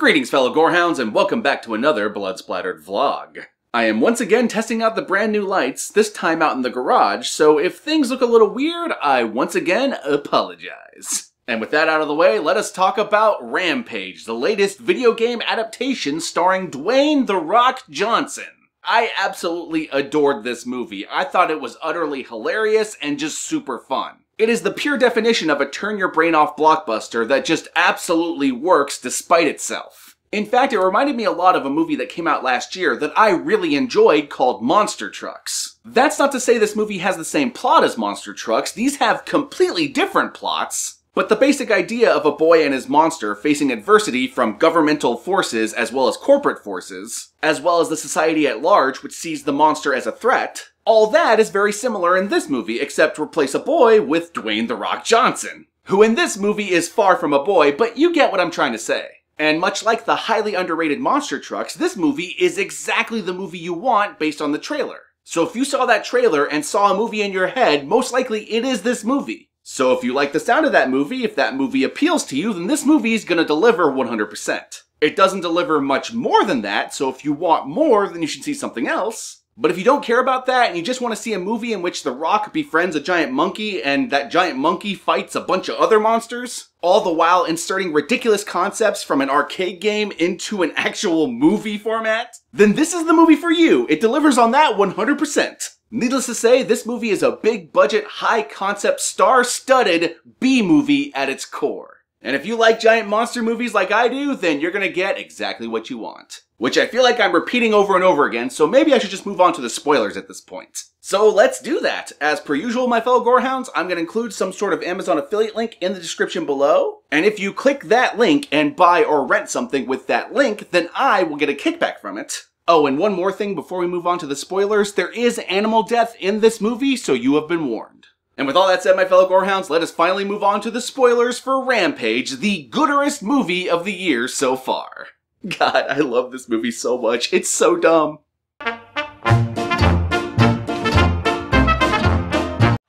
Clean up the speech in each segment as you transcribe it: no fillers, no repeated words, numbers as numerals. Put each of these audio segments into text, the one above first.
Greetings fellow gorehounds and welcome back to another Blood Splattered vlog. I am once again testing out the brand new lights, this time out in the garage, so if things look a little weird, I once again apologize. And with that out of the way, let us talk about Rampage, the latest video game adaptation starring Dwayne "The Rock" Johnson. I absolutely adored this movie. I thought it was utterly hilarious and just super fun. It is the pure definition of a turn-your-brain-off blockbuster that just absolutely works despite itself. In fact, it reminded me a lot of a movie that came out last year that I really enjoyed called Monster Trucks. That's not to say this movie has the same plot as Monster Trucks, these have completely different plots. But the basic idea of a boy and his monster facing adversity from governmental forces as well as corporate forces, as well as the society at large which sees the monster as a threat, all that is very similar in this movie, except replace a boy with Dwayne "The Rock" Johnson, who in this movie is far from a boy, but you get what I'm trying to say. And much like the highly underrated Monster Trucks, this movie is exactly the movie you want based on the trailer. So if you saw that trailer and saw a movie in your head, most likely it is this movie. So if you like the sound of that movie, if that movie appeals to you, then this movie is gonna deliver 100%. It doesn't deliver much more than that, so if you want more, then you should see something else. But if you don't care about that and you just want to see a movie in which The Rock befriends a giant monkey and that giant monkey fights a bunch of other monsters, all the while inserting ridiculous concepts from an arcade game into an actual movie format, then this is the movie for you. It delivers on that 100%. Needless to say, this movie is a big budget, high concept, star-studded B-movie at its core. And if you like giant monster movies like I do, then you're gonna get exactly what you want. Which I feel like I'm repeating over and over again, so maybe I should just move on to the spoilers at this point. So let's do that. As per usual, my fellow gorehounds, I'm going to include some sort of Amazon affiliate link in the description below. And if you click that link and buy or rent something with that link, then I will get a kickback from it. Oh, and one more thing before we move on to the spoilers, there is animal death in this movie, so you have been warned. And with all that said, my fellow gorehounds, let us finally move on to the spoilers for Rampage, the gooderest movie of the year so far. God, I love this movie so much. It's so dumb.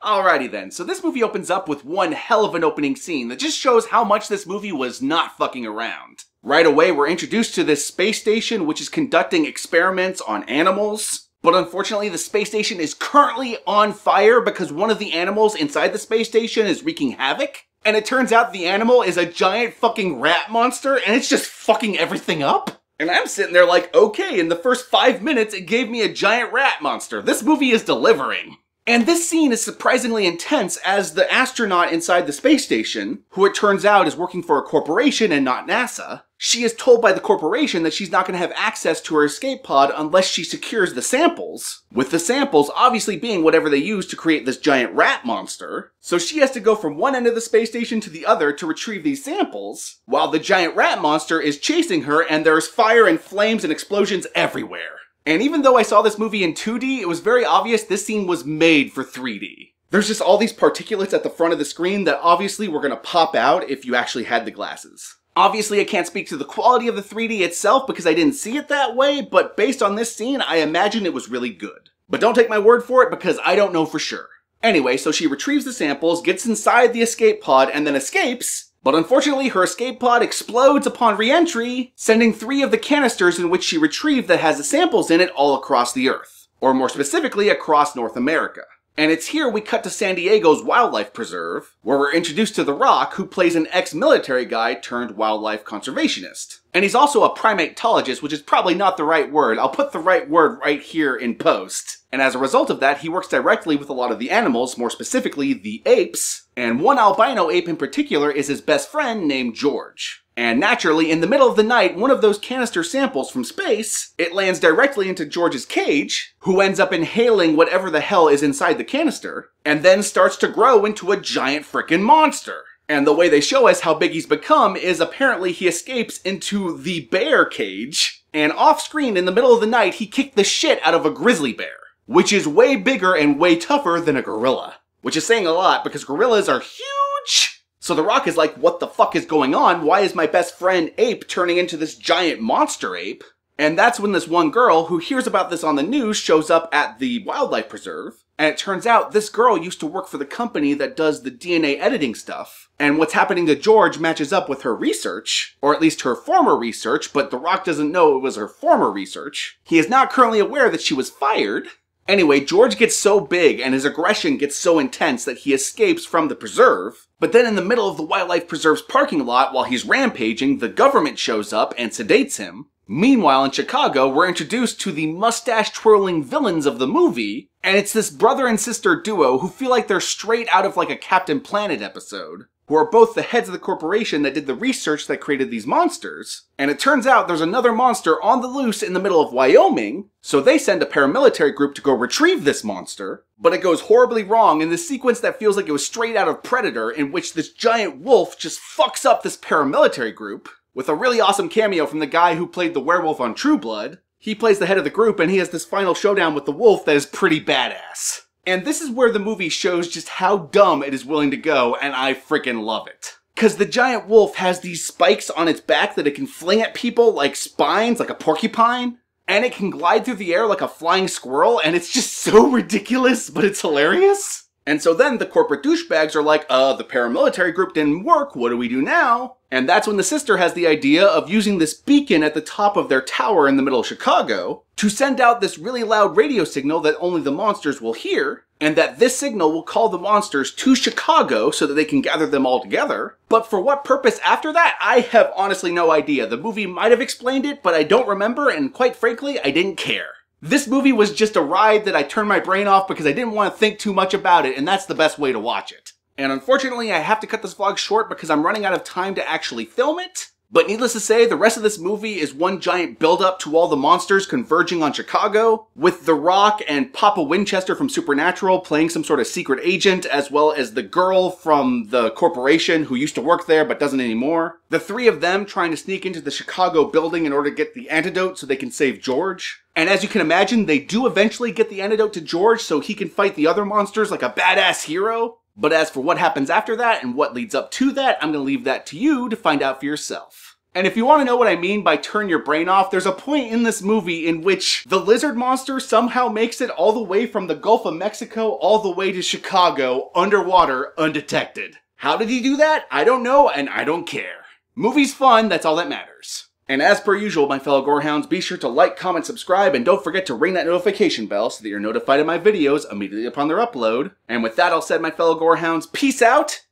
Alrighty then, so this movie opens up with one hell of an opening scene that just shows how much this movie was not fucking around. Right away, we're introduced to this space station which is conducting experiments on animals. But unfortunately, the space station is currently on fire because one of the animals inside the space station is wreaking havoc. And it turns out the animal is a giant fucking rat monster and it's just fucking everything up. And I'm sitting there like, okay, in the first 5 minutes it gave me a giant rat monster. This movie is delivering. And this scene is surprisingly intense as the astronaut inside the space station, who it turns out is working for a corporation and not NASA, she is told by the corporation that she's not going to have access to her escape pod unless she secures the samples, with the samples obviously being whatever they use to create this giant rat monster. So she has to go from one end of the space station to the other to retrieve these samples, while the giant rat monster is chasing her and there's fire and flames and explosions everywhere. And even though I saw this movie in 2D, it was very obvious this scene was made for 3D. There's just all these particulates at the front of the screen that obviously were going to pop out if you actually had the glasses. Obviously, I can't speak to the quality of the 3D itself because I didn't see it that way, but based on this scene, I imagine it was really good. But don't take my word for it because I don't know for sure. Anyway, so she retrieves the samples, gets inside the escape pod, and then escapes. But unfortunately, her escape pod explodes upon re-entry, sending 3 of the canisters in which she retrieved that has the samples in it all across the Earth. Or more specifically, across North America. And it's here we cut to San Diego's wildlife preserve, where we're introduced to The Rock, who plays an ex-military guy turned wildlife conservationist. And he's also a primatologist, which is probably not the right word. I'll put the right word right here in post. And as a result of that, he works directly with a lot of the animals, more specifically the apes. And one albino ape in particular is his best friend named George. And naturally, in the middle of the night, one of those canister samples from space, it lands directly into George's cage, who ends up inhaling whatever the hell is inside the canister, and then starts to grow into a giant frickin' monster. And the way they show us how big he's become is apparently he escapes into the bear cage, and off-screen in the middle of the night, he kicked the shit out of a grizzly bear, which is way bigger and way tougher than a gorilla. Which is saying a lot because gorillas are huge! So The Rock is like, what the fuck is going on? Why is my best friend ape turning into this giant monster ape? And that's when this one girl who hears about this on the news shows up at the wildlife preserve, And it turns out this girl used to work for the company that does the DNA editing stuff. And what's happening to George matches up with her research, or at least her former research, but The Rock doesn't know it was her former research. He is not currently aware that she was fired. Anyway, George gets so big and his aggression gets so intense that he escapes from the preserve. But then in the middle of the Wildlife Preserve's parking lot while he's rampaging, the government shows up and sedates him. Meanwhile, in Chicago, we're introduced to the mustache-twirling villains of the movie, and it's this brother and sister duo who feel like they're straight out of like a Captain Planet episode, who are both the heads of the corporation that did the research that created these monsters. And it turns out there's another monster on the loose in the middle of Wyoming, so they send a paramilitary group to go retrieve this monster. But it goes horribly wrong in this sequence that feels like it was straight out of Predator, in which this giant wolf just fucks up this paramilitary group, with a really awesome cameo from the guy who played the werewolf on True Blood. He plays the head of the group and he has this final showdown with the wolf that is pretty badass. And this is where the movie shows just how dumb it is willing to go, and I freaking love it. Cause the giant wolf has these spikes on its back that it can fling at people like spines, like a porcupine. And it can glide through the air like a flying squirrel, and it's just so ridiculous, but it's hilarious. And so then the corporate douchebags are like, the paramilitary group didn't work, what do we do now? And that's when the sister has the idea of using this beacon at the top of their tower in the middle of Chicago to send out this really loud radio signal that only the monsters will hear, and that this signal will call the monsters to Chicago so that they can gather them all together. But for what purpose after that, I have honestly no idea. The movie might have explained it, but I don't remember, and quite frankly, I didn't care. This movie was just a ride that I turned my brain off because I didn't want to think too much about it, and that's the best way to watch it. And unfortunately, I have to cut this vlog short because I'm running out of time to actually film it. But needless to say, the rest of this movie is one giant build-up to all the monsters converging on Chicago, with The Rock and Papa Winchester from Supernatural playing some sort of secret agent, as well as the girl from the corporation who used to work there but doesn't anymore. The three of them trying to sneak into the Chicago building in order to get the antidote so they can save George. And as you can imagine, they do eventually get the antidote to George so he can fight the other monsters like a badass hero. But as for what happens after that and what leads up to that, I'm going to leave that to you to find out for yourself. And if you want to know what I mean by turn your brain off, there's a point in this movie in which the lizard monster somehow makes it all the way from the Gulf of Mexico all the way to Chicago underwater undetected. How did he do that? I don't know, and I don't care. Movie's fun, that's all that matters. And as per usual, my fellow gorehounds, be sure to like, comment, subscribe, and don't forget to ring that notification bell so that you're notified of my videos immediately upon their upload. And with that, I'll say, my fellow gorehounds, peace out,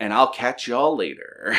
and I'll catch y'all later.